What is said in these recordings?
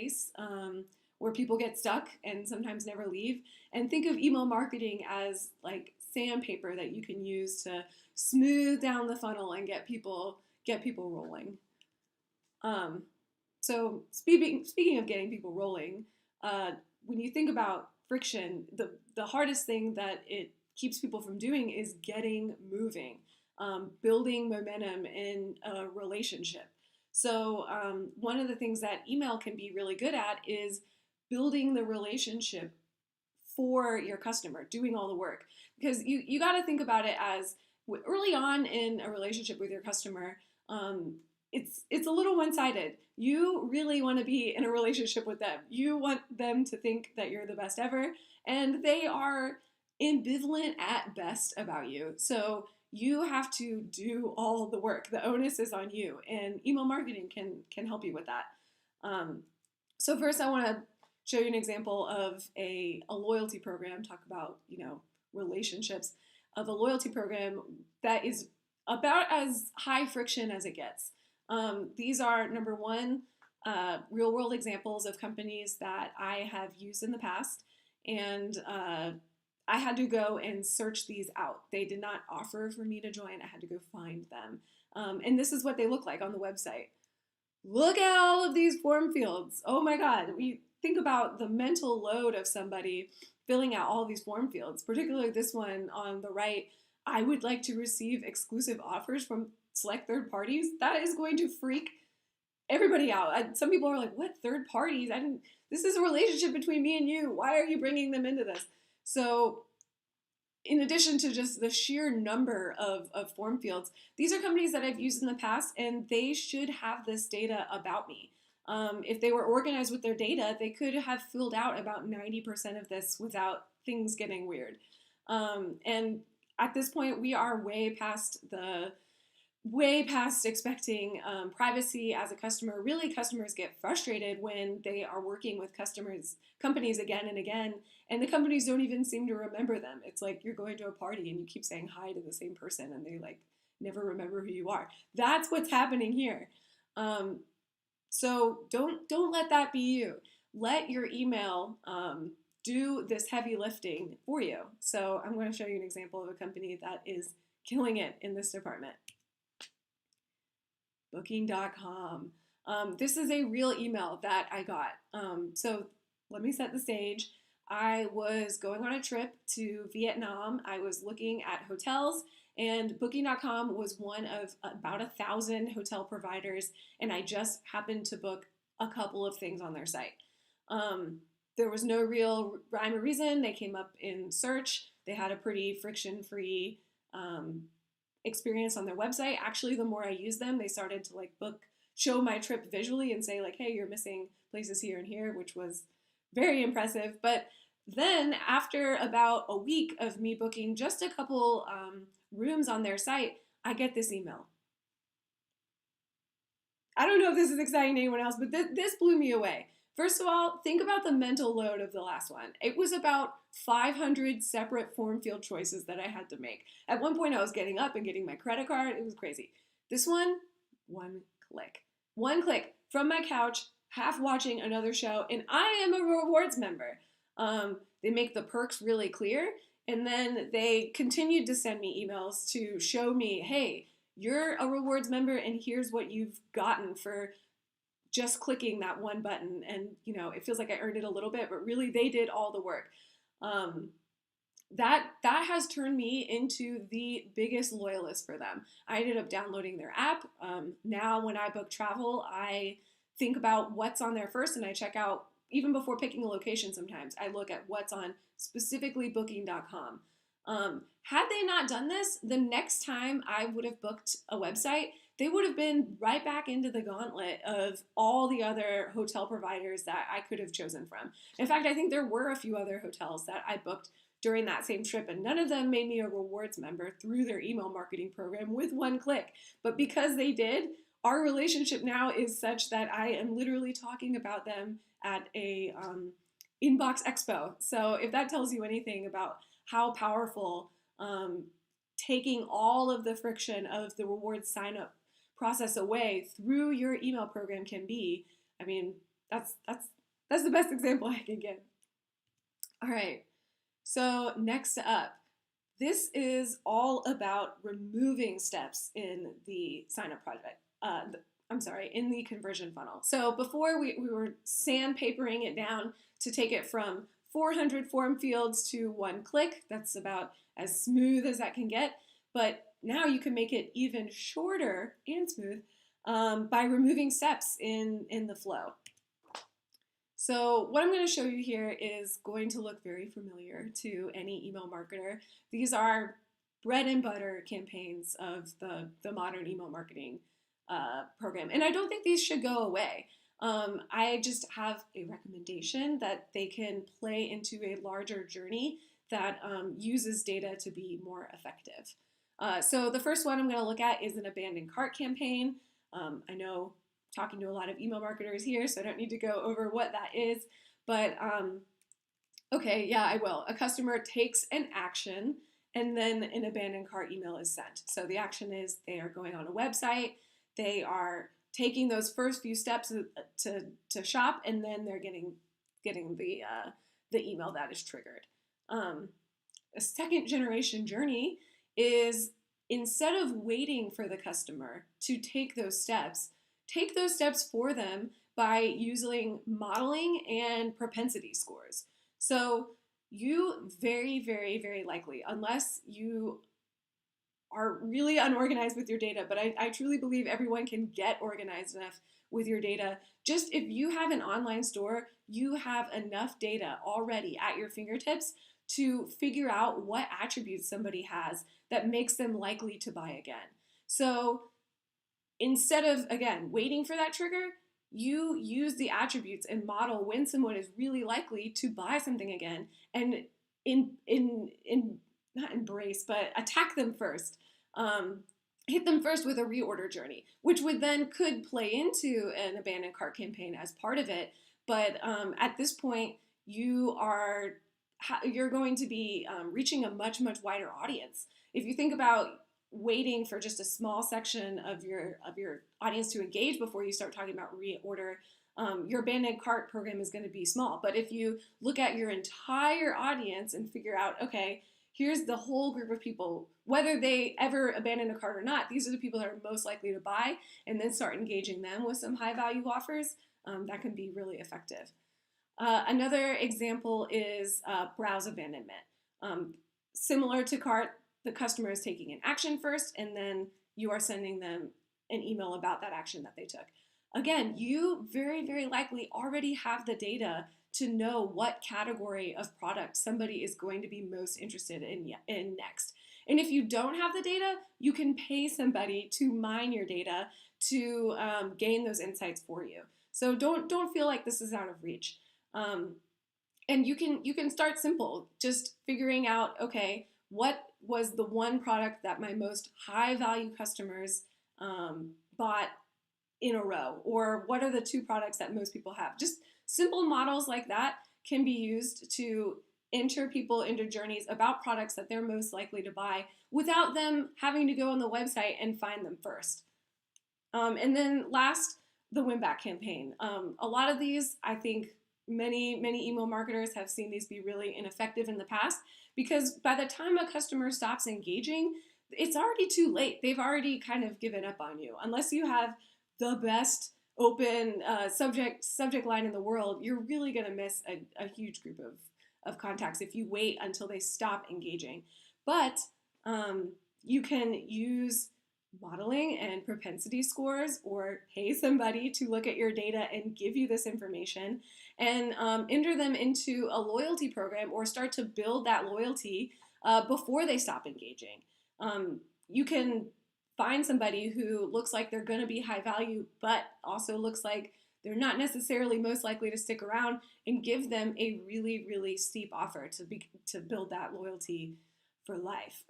place where people get stuck and sometimes never leave. And think of email marketing as like sandpaper that you can use to smooth down the funnel and get people rolling. Um, so speaking of getting people rolling, when you think about friction, the hardest thing that it keeps people from doing is getting moving, building momentum in a relationship. So one of the things that email can be really good at is building the relationship for your customer, doing all the work. Because you got to think about it as early on in a relationship with your customer, it's a little one-sided. You really want to be in a relationship with them. You want them to think that you're the best ever, and they are ambivalent at best about you. So you have to do all the work. The onus is on you, and email marketing can help you with that. Um, so first, I want to show you an example of a loyalty program. Talk about relationships of a loyalty program that is about as high friction as it gets. These are number one, real world examples of companies that I have used in the past, and I had to go and search these out. They did not offer for me to join. I had to go find them. And this is what they look like on the website. Look at all of these form fields. Oh my God. We think about the mental load of somebody filling out all these form fields, particularly this one on the right. I would like to receive exclusive offers from select third parties. That is going to freak everybody out. Some people are like, what, third parties? This is a relationship between me and you. Why are you bringing them into this? So in addition to just the sheer number of form fields, these are companies that I've used in the past, and they should have this data about me. If they were organized with their data, they could have filled out about 90% of this without things getting weird. And at this point, we are way past expecting privacy as a customer. Really, customers get frustrated when they are working with companies again and again, and the companies don't even seem to remember them. It's like you're going to a party and you keep saying hi to the same person, and they like never remember who you are. That's what's happening here. So don't let that be you. Let your email do this heavy lifting for you. So I'm going to show you an example of a company that is killing it in this department. Booking.com. This is a real email that I got. So let me set the stage. I was going on a trip to Vietnam. I was looking at hotels, and Booking.com was one of about 1,000 hotel providers, and I just happened to book a couple of things on their site. There was no real rhyme or reason. They came up in search. They had a pretty friction-free experience on their website. Actually, the more I used them, they started to show my trip visually and say like, hey, you're missing places here and here, which was very impressive. But then after about a week of me booking just a couple rooms on their site, I get this email. I don't know if this is exciting to anyone else, but this blew me away. First of all, think about the mental load of the last one. It was about 500 separate form field choices that I had to make. At one point, I was getting up and getting my credit card. It was crazy. This one click. One click from my couch, half watching another show, and I am a rewards member. They make the perks really clear, and then they continued to send me emails to show me, hey, you're a rewards member, and here's what you've gotten for just clicking that one button. And it feels like I earned it a little bit, but really they did all the work. That has turned me into the biggest loyalist for them. I ended up downloading their app. Now when I book travel, I think about what's on there first, and I check out, even before picking a location sometimes, I look at what's on specifically Booking.com. Had they not done this, the next time I would have booked a website, they would have been right back into the gauntlet of all the other hotel providers that I could have chosen from. In fact, I think there were a few other hotels that I booked during that same trip, and none of them made me a rewards member through their email marketing program with one click. But because they did, our relationship now is such that I am literally talking about them at a inbox expo. So if that tells you anything about how powerful taking all of the friction of the rewards sign up process away through your email program can be, I mean, that's the best example I can give. All right. So next up, this is all about removing steps in the sign up project. In the conversion funnel. So before we were sandpapering it down to take it from 400 form fields to one click. That's about as smooth as that can get. But now you can make it even shorter and smooth by removing steps in the flow. So what I'm going to show you here is going to look very familiar to any email marketer. These are bread and butter campaigns of the modern email marketing program. And I don't think these should go away. I just have a recommendation that they can play into a larger journey that uses data to be more effective. So the first one I'm going to look at is an abandoned cart campaign. I know talking to a lot of email marketers here, so I don't need to go over what that is. But okay, yeah, I will. A customer takes an action and then an abandoned cart email is sent. So the action is they are going on a website, they are taking those first few steps to shop, and then they're getting the email that is triggered. A second generation journey is instead of waiting for the customer to take those steps for them by using modeling and propensity scores. So you very, very, very likely, unless you are really unorganized with your data, but I truly believe everyone can get organized enough with your data. Just if you have an online store, you have enough data already at your fingertips to figure out what attributes somebody has that makes them likely to buy again. So instead of, again, waiting for that trigger, you use the attributes and model when someone is really likely to buy something again, and not embrace, but attack them first. Hit them first with a reorder journey, which could play into an abandoned cart campaign as part of it. But at this point, you're going to be reaching a much, much wider audience. If you think about waiting for just a small section of your audience to engage before you start talking about reorder, your abandoned cart program is going to be small. But if you look at your entire audience and figure out, okay, here's the whole group of people, whether they ever abandon a cart or not, these are the people that are most likely to buy, and then start engaging them with some high value offers, that can be really effective. Another example is browse abandonment. Similar to cart, the customer is taking an action first, and then you are sending them an email about that action that they took. Again, you very, very likely already have the data to know what category of product somebody is going to be most interested in next. And if you don't have the data, you can pay somebody to mine your data to gain those insights for you. So don't feel like this is out of reach. And you can start simple, just figuring out, okay, what was the one product that my most high value customers bought in a row, or what are the two products that most people have? Just simple models like that can be used to enter people into journeys about products that they're most likely to buy without them having to go on the website and find them first. And then last, the win-back campaign. A lot of these, I think many email marketers have seen these be really ineffective in the past, because by the time a customer stops engaging, it's already too late. They've already kind of given up on you. Unless you have the best open subject line in the world, you're really going to miss a huge group of contacts if you wait until they stop engaging. But you can use modeling and propensity scores, or pay somebody to look at your data and give you this information, and enter them into a loyalty program, or start to build that loyalty before they stop engaging. You can find somebody who looks like they're going to be high value, but also looks like they're not necessarily most likely to stick around, and give them a really, really steep offer to build that loyalty for life.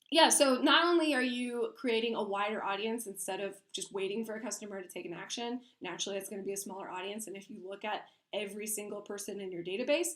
Yeah, so not only are you creating a wider audience instead of just waiting for a customer to take an action, naturally it's going to be a smaller audience, and if you look at every single person in your database,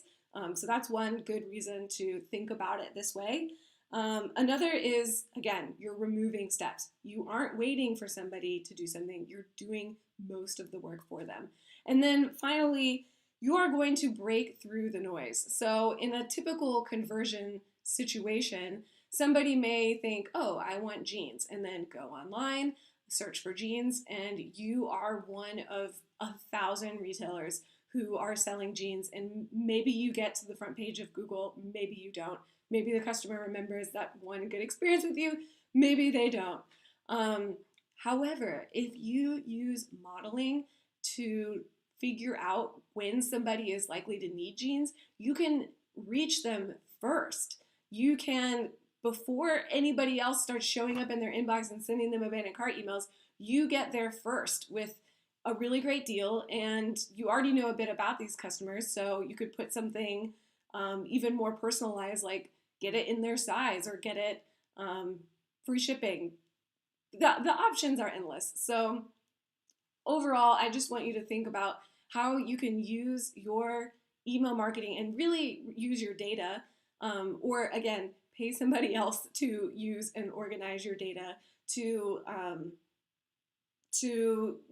so that's one good reason to think about it this way. Another is, again, you're removing steps. You aren't waiting for somebody to do something, you're doing most of the work for them. And then finally, you are going to break through the noise. So in a typical conversion situation, somebody may think, oh, I want jeans, and then go online, search for jeans, and you are one of 1,000 retailers who are selling jeans, and maybe you get to the front page of Google, maybe you don't. Maybe the customer remembers that one good experience with you, maybe they don't. However, if you use modeling to figure out when somebody is likely to need jeans, you can reach them first. You can, before anybody else starts showing up in their inbox and sending them abandoned cart emails, you get there first with a really great deal, and you already know a bit about these customers, so you could put something even more personalized, like get it in their size or get it free shipping. The options are endless. So overall, I just want you to think about how you can use your email marketing and really use your data, or again, pay somebody else to use and organize your data to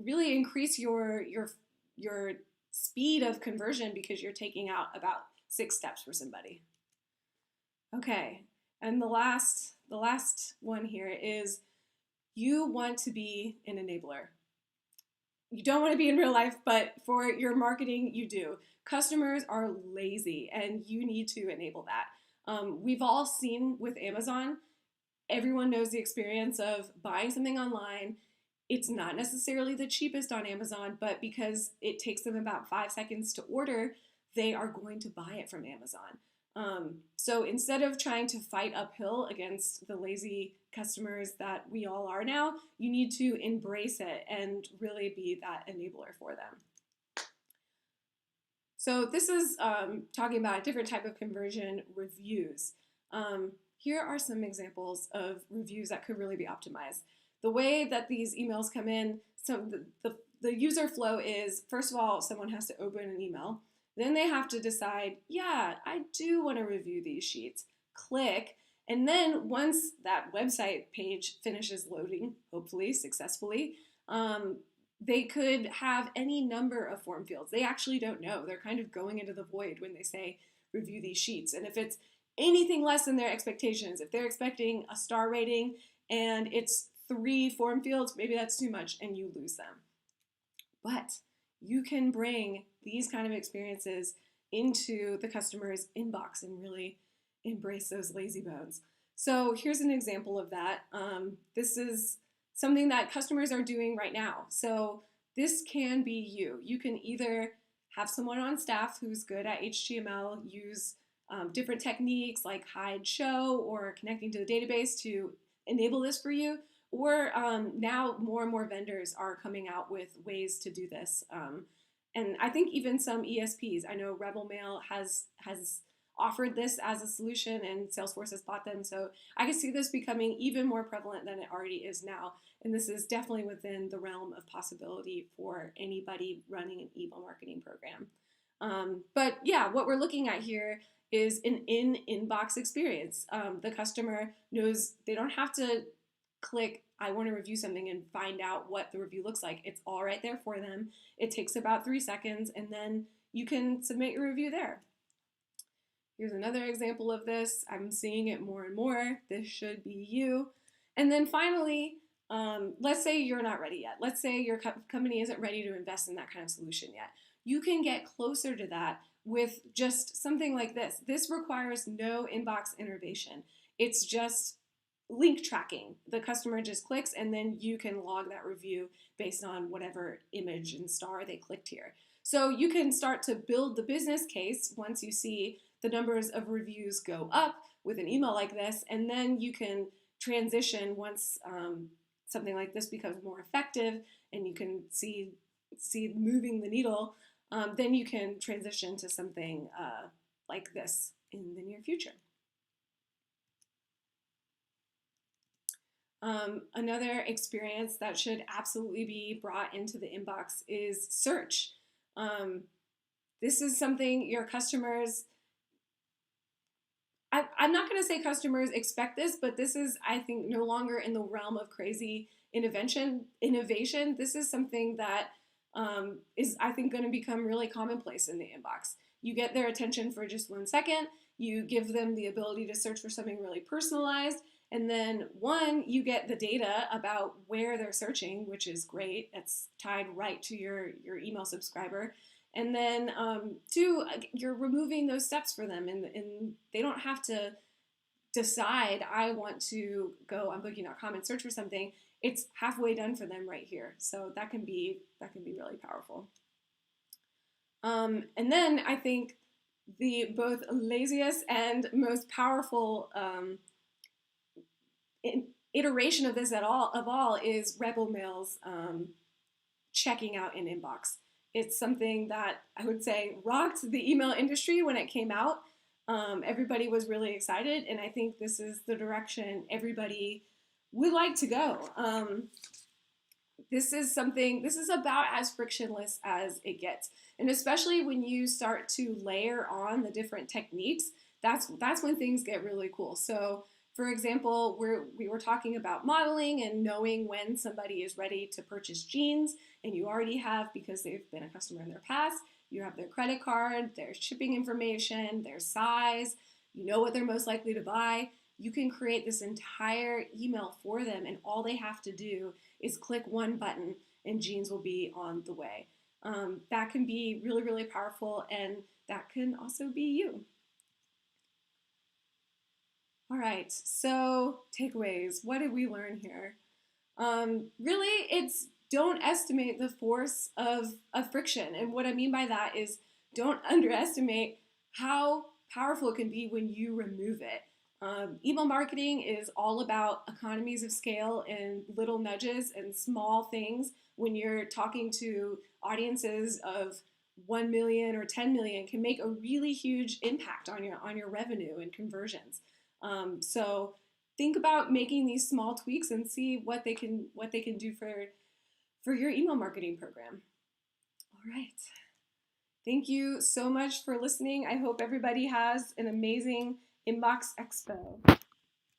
really increase your speed of conversion, because you're taking out about 6 steps for somebody. Okay, and the last one here is you want to be an enabler. You don't want to be in real life, but for your marketing, you do. Customers are lazy, and you need to enable that. We've all seen with Amazon, everyone knows the experience of buying something online. It's not necessarily the cheapest on Amazon, but because it takes them about 5 seconds to order, they are going to buy it from Amazon. So instead of trying to fight uphill against the lazy customers that we all are now, you need to embrace it and really be that enabler for them. So this is talking about a different type of conversion, reviews. Here are some examples of reviews that could really be optimized. The way that these emails come in, so the user flow is, first of all, someone has to open an email. Then they have to decide, yeah, I do want to review these sheets. Click. And then once that website page finishes loading, hopefully successfully, they could have any number of form fields. They actually don't know. They're kind of going into the void when they say review these sheets. And if it's anything less than their expectations, if they're expecting a star rating and it's 3 form fields, maybe that's too much and you lose them. But you can bring these kind of experiences into the customer's inbox and really embrace those lazy bones. So here's an example of that. This is something that customers are doing right now. So this can be you. You can either have someone on staff who's good at HTML, use different techniques like hide show or connecting to the database to enable this for you. Or now more and more vendors are coming out with ways to do this. And I think even some ESPs, I know Rebel Mail has offered this as a solution and Salesforce has bought them. So I can see this becoming even more prevalent than it already is now. And this is definitely within the realm of possibility for anybody running an email marketing program. But yeah, what we're looking at here is an in-inbox experience. The customer knows they don't have to click, I want to review something and find out what the review looks like. It's all right there for them. It takes about 3 seconds and then you can submit your review there. Here's another example of this. I'm seeing it more and more. This should be you. And then finally, let's say you're not ready yet. Let's say your company isn't ready to invest in that kind of solution yet. You can get closer to that with just something like this. This requires no inbox innovation. It's just link tracking. The customer just clicks and then you can log that review based on whatever image and star they clicked here. So you can start to build the business case once you see the numbers of reviews go up with an email like this, and then you can transition once something like this becomes more effective and you can see moving the needle, then you can transition to something like this in the near future. Another experience that should absolutely be brought into the inbox is search. This is something your customers, I'm not going to say customers expect this, but this is, I think, no longer in the realm of crazy innovation. This is something that is, I think, going to become really commonplace in the inbox. You get their attention for just 1 second, you give them the ability to search for something really personalized, and then one, you get the data about where they're searching, which is great. It's tied right to your email subscriber. And then two, you're removing those steps for them, and they don't have to decide, I want to go on booking.com and search for something. It's halfway done for them right here. So that can be really powerful. And then I think the both laziest and most powerful iteration of this of all is Rebel Mail's checking out in inbox. It's something that I would say rocked the email industry when it came out. Everybody was really excited, and I think this is the direction everybody would like to go. This is about as frictionless as it gets. And especially when you start to layer on the different techniques, that's when things get really cool. So for example, we were talking about modeling and knowing when somebody is ready to purchase jeans, and you already have, because they've been a customer in their past, you have their credit card, their shipping information, their size, you know what they're most likely to buy. You can create this entire email for them, and all they have to do is click one button and jeans will be on the way. That can be really, really powerful, and that can also be you. All right, so takeaways. What did we learn here? Really, it's don't estimate the force of friction. And what I mean by that is don't underestimate how powerful it can be when you remove it. Email marketing is all about economies of scale and little nudges and small things. When you're talking to audiences of 1 million or 10 million, can make a really huge impact on your revenue and conversions. So think about making these small tweaks and see what they can do for your email marketing program. All right. Thank you so much for listening. I hope everybody has an amazing Inbox Expo.